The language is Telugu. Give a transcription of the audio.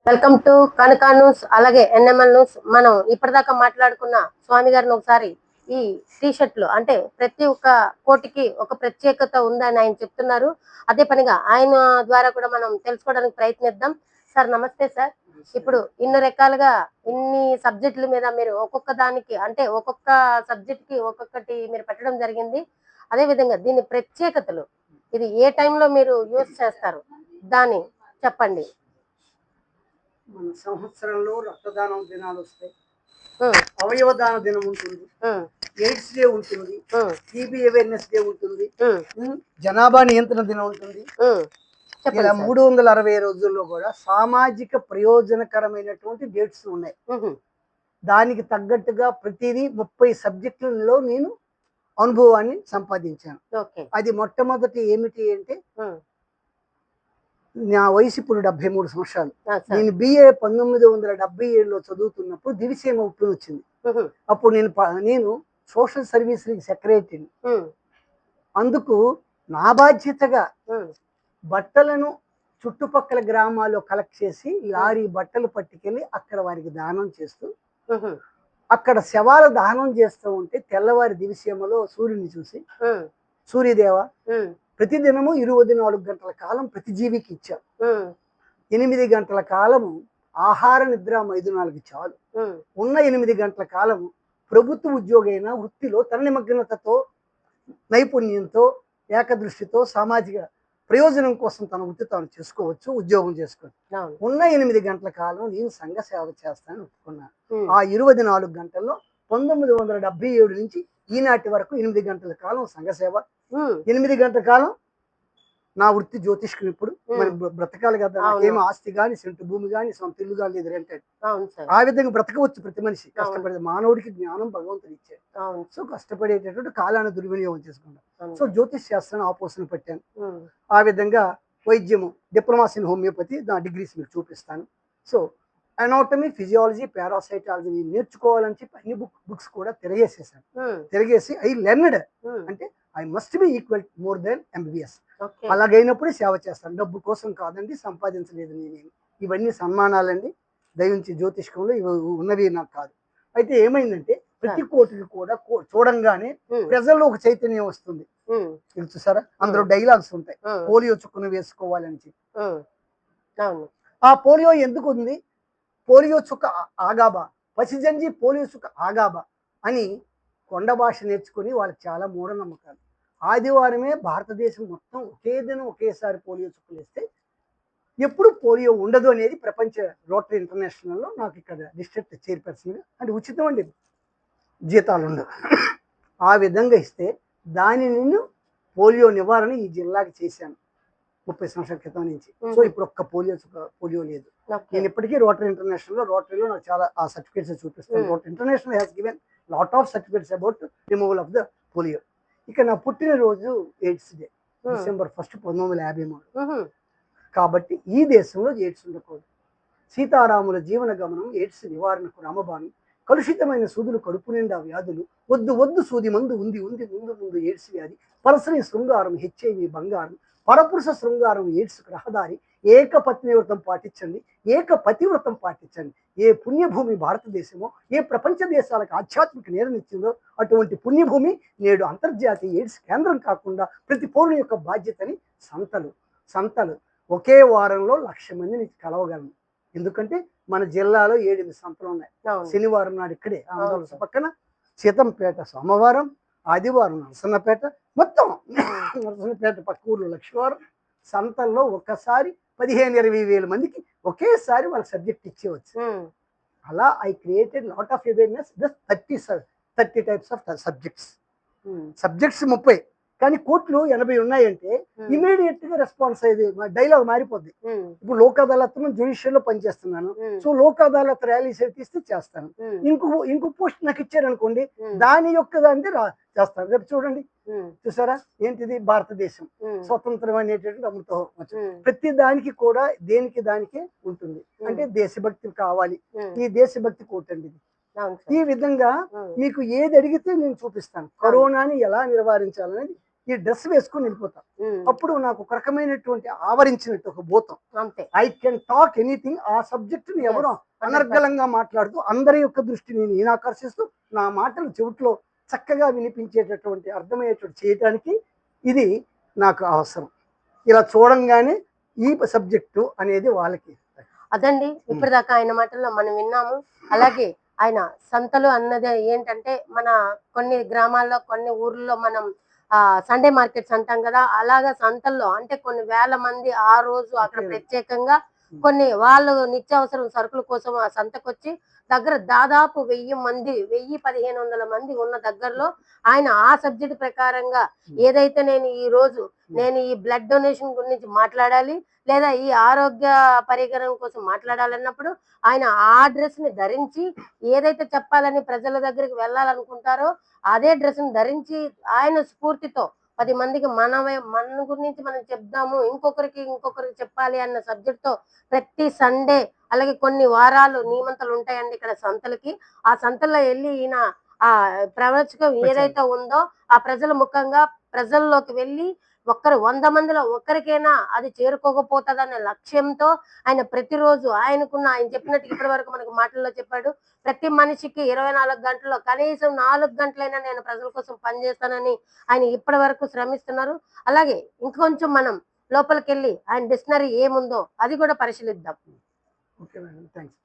వెల్కమ్ టు కనకా న్యూస్ అలాగే ఎన్ఎంఎల్ న్యూస్. మనం ఇప్పటిదాకా మాట్లాడుకున్న స్వామి గారిని ఒకసారి ఈ టీ షర్ట్లు అంటే ప్రతి ఒక్క కోటికి ఒక ప్రత్యేకత ఉందని ఆయన చెప్తున్నారు. అదే పనిగా ఆయన ద్వారా కూడా మనం తెలుసుకోవడానికి ప్రయత్నిద్దాం. సార్ నమస్తే సార్. ఇప్పుడు ఇన్ని రకాలుగా ఇన్ని సబ్జెక్టుల మీద మీరు ఒక్కొక్క దానికి అంటే ఒక్కొక్క సబ్జెక్ట్ కి ఒక్కొక్కటి మీరు పెట్టడం జరిగింది. అదే విధంగా దీని ప్రత్యేకతలు ఇది ఏ టైంలో మీరు యూజ్ చేస్తారు దాన్ని చెప్పండి. మన సంవత్సరంలో రక్తదానం దినాలు వస్తాయి. ఉమ్, అవయవ దాన దినం ఉంటుంది, ఉమ్, ఎయిడ్స్ డే ఉంటుంది, ఉమ్, టీబీ అవేర్నెస్ డే ఉంటుంది, ఉమ్, జనాభా నియంత్రణ దినం ఉంటుంది. ఉమ్. ఇలా చెప్పండి సార్. 360 రోజుల్లో కూడా సామాజిక ప్రయోజనకరమైనటువంటి డేట్స్ ఉన్నాయి. ఉహు, దానికి తగ్గట్టుగా ప్రతిదీ 30 సబ్జెక్టులలో నేను అనుభవాన్ని సంపాదించాను. ఓకే. అది మొట్టమొదటి ఏమిటి అంటే, ఉమ్, నా వయసు ఇప్పుడు 73 సంవత్సరాలు. ఆ, సార్. నేను బిఏ 1977లో చదువుతున్నప్పుడు దివిసీమ ఉప్పు వచ్చింది. ఉహు, అప్పుడు నేను సోషల్ సర్వీస్ సెక్రటరీని. ఉమ్, అందుకు నా బాధ్యతగా ఉమ్, బట్టలను చుట్టుపక్కల గ్రామాల్లో కలెక్ట్ చేసి లారీ బట్టలు పట్టుకెళ్ళి అక్కడ వారికి దానం చేస్తూ, ఉహు, అక్కడ శవాల దానం చేస్తూ ఉంటే తెల్లవారి దివిసీమలో సూర్యుని చూసి, ఉమ్, సూర్యదేవ ఉమ్, ప్రతిదినము 24 గంటల కాలం ప్రతి జీవికి ఇచ్చాం. ఉమ్, 8 గంటల కాలము ఆహార నిద్ర మైదునాలకి చాలు. ఉమ్, ఉన్న 8 గంటల కాలము ప్రభుత్వ ఉద్యోగైన వృత్తిలో తన నిమగ్నతతో, నైపుణ్యంతో, ఏకదృష్టితో సామాజిక ప్రయోజనం కోసం తన వృత్తి తాను చేసుకోవచ్చు, ఉద్యోగం చేసుకోవచ్చు. అవును. ఉన్న 8 గంటల కాలం నేను సంఘ సేవ చేస్తానని ఒప్పుకున్నాను. ఉమ్, ఆ 24 గంటల్లో 1977 నుంచి ఈనాటి వరకు 8 గంటల కాలం సంఘ సేవ, ఉమ్, 8 గంటల కాలం నా వృత్తి జ్యోతిష్కుని. ఇప్పుడు మరి బ్రతకాలి కదా, అవును. నాకేమి ఆస్తి కానీ సెంటు భూమి కానీ సొంత ఇల్లు కానీ లేదు, రెంటెడ్. అవును సార్. ఆ విధంగా బ్రతకవచ్చు ప్రతి మనిషి కష్టపడే మానవుడికి జ్ఞానం భగవంతుడు ఇచ్చాడు. అవును. సో కష్టపడేటటువంటి కాలాన్ని దుర్వినియోగం చేసుకుంటాం. అవును. సో జ్యోతిష్ శాస్త్రాన్ని ఆపోసన పెట్టాను. ఉమ్, ఆ విధంగా వైద్యము, డిప్లొమాస్ ఇన్ హోమియోపతి, నా డిగ్రీస్ మీకు చూపిస్తాను. సో అనాటమీ, ఫిజియాలజీ, పారాసైటాలజీ నేర్చుకోవాలని చెప్పి అన్ని బుక్స్ కూడా తిరగేసేసాను. ఉమ్, తిరిగేసి ఐ లెర్న్డ్ ఉమ్, అంటే I must be equal more than MBBS. Okay. అలాగైనప్పుడే సేవ చేస్తాను, డబ్బు కోసం కాదండి, సంపాదించలేదు నేనేమి. ఇవన్నీ సన్మానాలండి, దయించి జ్యోతిష్కంలో ఇవి ఉన్నవి నాకు కాదు. అయితే ఏమైందంటే ప్రతి కోటికి కూడా చూడంగానే ఉమ్, ప్రజల్లో ఒక చైతన్యం వస్తుంది. ఉమ్, ఇది చూసారా, అందులో డైలాగ్స్ ఉంటాయి, ఉమ్, పోలియో చుక్కను వేసుకోవాలని చెప్పి. ఉమ్, అవును. ఆ పోలియో ఎందుకు ఉంది, పోలియో చుక్క ఆగాబా, పసిజంజి పోలియో చుక్క ఆగాబా అని కొండ భాష నేర్చుకుని వాళ్ళకి చాలా మూఢనమ్మకాలు. ఆదివారమే భారతదేశం మొత్తం ఒకే దినం ఒకేసారి పోలియో చుక్కలు వేస్తే ఎప్పుడు పోలియో ఉండదు అనేది ప్రపంచ రోటరీ ఇంటర్నేషనల్లో నాకు ఇక్కడ డిస్ట్రిక్ట్ చైర్పర్సన్గా, అంటే ఉచితం అండి, జీతాలు ఉండవు. ఆ విధంగా ఇస్తే దాని నేను పోలియో నివారణ ఈ జిల్లాకి చేశాను 30 సంవత్సరాల క్రితం నుంచి. సో ఇప్పుడు ఒక్క పోలియో లేదు. ఓకే. నేను ఇప్పటికీ రోటరీ ఇంటర్నేషనల్లో, రోటరీలో నాకు చాలా ఆ సర్టిఫికేట్స్ చూపిస్తాను. Rotary international has given lot of certificates about removal of the polio. ఇక నా పుట్టినరోజు ఎయిడ్స్ డే, December 1, 1953. ఉహు, కాబట్టి ఈ దేశంలో ఎయిడ్స్ ఉండకూడదు. సీతారాముల జీవన గమనం, ఎయిడ్స్ నివారణకు రామబాణం, కలుషితమైన సూదులు కడుపు నిండా వ్యాధులు, వద్దు వద్దు సూది మందు ఉంది ఉంది ముందు ముందు ఎయిడ్స్ వ్యాధి, పరసని శృంగారం హెచ్ఐవి బంగారం, పరపురుష శృంగారం ఎయిడ్స్ రహదారి, ఏకపత్ని వ్రతం పాటించండి, ఏకపతివ్రతం పాటించండి. ఏ పుణ్యభూమి భారతదేశమో, ఏ ప్రపంచ దేశాలకు ఆధ్యాత్మిక నేరనిచ్చిందో అటువంటి పుణ్యభూమి నేడు అంతర్జాతీయ ఎయిడ్స్ కేంద్రం కాకుండా ప్రతి పౌరుని యొక్క బాధ్యతని సంతలు ఒకే వారంలో 1,00,000 మందిని కలవగలను. ఎందుకంటే మన జిల్లాలో 7 సంతలు ఉన్నాయి. అవును. శనివారం నాడు ఇక్కడే ఆంధ్రవలస పక్కన, సీతంపేట సోమవారం, ఆదివారం నరసన్నపేట, మొత్తం నరసన్నపేట పక్క ఊర్లో లక్ష్మీవారం. సంతల్లో ఒక్కసారి 15-20 వేల మందికి ఒకేసారి వాళ్ళ సబ్జెక్ట్ ఇచ్చేవచ్చు. ఉమ్, అలా I created lot of awareness, just 30 types of subjects. Um, subjects 30 కానీ కోట్లు 80 ఉన్నాయంటే ఇమీడియట్ గా రెస్పాన్స్ అయ్యేది, డైలాగ్ మారిపోద్ది. ఉమ్, ఇప్పుడు లోక్ అదాలత్ జ్యుడిషియల్ లో పనిచేస్తున్నాను. సో లోక్ అదాలత్ ర్యాలీస్ తీస్తే చేస్తాను. ఉమ్, ఇంకో పోస్ట్ నాకు ఇచ్చారనుకోండి, ఉమ్, దాని యొక్క దాన్ని చేస్తాను. రేపు చూడండి, ఉమ్, చూసారా ఏంటిది, భారతదేశం ఉమ్, స్వతంత్రం అనేటటువంటి అమృతం. ఉమ్, ప్రతి దానికి కూడా దేనికి దానికే ఉంటుంది. అంటే దేశభక్తి కావాలి, ఉమ్, ఈ దేశభక్తి కోటండి ఇది. అవును ఈ సార్. విధంగా ఉమ్, మీకు ఏది అడిగితే నేను చూపిస్తాను. కరోనాని ఎలా నివారించాలనేది ఈ డ్రెస్ వేసుకొని వెళ్ళిపోతా. ఉమ్, అప్పుడు నాకు ఒక రకమైనటువంటి ఆవరించినట్టు ఒక భూతం. అంతే. I can talk anything. ఆ సబ్జెక్ట్‌ని ఎవరు Yes, 100%. అనర్గళంగా మాట్లాడుతూ అందరి యొక్క దృష్టిని నేను ఆకర్షిస్తూ నా మాటలు చెవిట్లో చక్కగా వినిపించేటటువంటి అర్థమయ్యేటట్టు చేయటానికి ఇది నాకు అవసరం. ఇలా చూడంగానే ఈ సబ్జెక్టు అనేది వాళ్ళకి. అదండి ఇప్పటిదాకా ఆయన మాటల్లో మనం విన్నాము. అలాగే ఆయన సంతలు అన్నది ఏంటంటే మన కొన్ని గ్రామాల్లో కొన్ని ఊర్లలో మనం సండే మార్కెట్స్ అంటాం కదా, అలాగా సంతల్లో అంటే కొన్ని వేల మంది ఆ రోజు అక్కడ ఓకే. ప్రత్యేకంగా కొన్ని వాళ్ళు నిత్యావసరం సరుకుల కోసం ఆ సంతకొచ్చి దగ్గర దాదాపు 1000 మంది 1500 మంది ఉన్న దగ్గరలో ఆయన ఆ సబ్జెక్ట్ ప్రకారంగా ఏదైతే నేను ఈ బ్లడ్ డొనేషన్ గురించి మాట్లాడాలి లేదా ఈ ఆరోగ్య పరికరం కోసం మాట్లాడాలన్నప్పుడు ఆయన ఆ డ్రెస్ ని ధరించి ఏదైతే చెప్పాలని ప్రజల దగ్గరికి వెళ్ళాలనుకుంటారో అదే డ్రెస్ ని ధరించి ఆయన స్ఫూర్తితో 10 మందికి మన గురించి మనం చెప్దాము, ఇంకొకరికి చెప్పాలి అన్న సబ్జెక్ట్ తో ప్రతి సండే అలాగే కొన్ని వారాలు నియమంతలు ఉంటాయండి ఇక్కడ సంతలకి. ఆ సంతల్లో వెళ్ళి ఈయన ఆ ప్రవచకం ఏదైతే ఉందో ఆ ప్రజల ముఖంగా ప్రజల్లోకి వెళ్ళి 100 మందిలో ఒక్కరికైనా అది చేరుకోకపోతుందనే లక్ష్యంతో ఆయన ప్రతిరోజు ఆయన చెప్పినట్టు ఇప్పటి వరకు మనకు మాటల్లో చెప్పాడు. ప్రతి మనిషికి 24 గంటల్లో కనీసం 4 గంటలైనా నేను ప్రజల కోసం పనిచేస్తానని ఆయన ఇప్పటి వరకు శ్రమిస్తున్నారు. అలాగే ఇంకొంచెం మనం లోపలికెళ్ళి ఆయన డిక్షనరీ ఏముందో అది కూడా పరిశీలిద్దాం. Okay madam. థాంక్స్.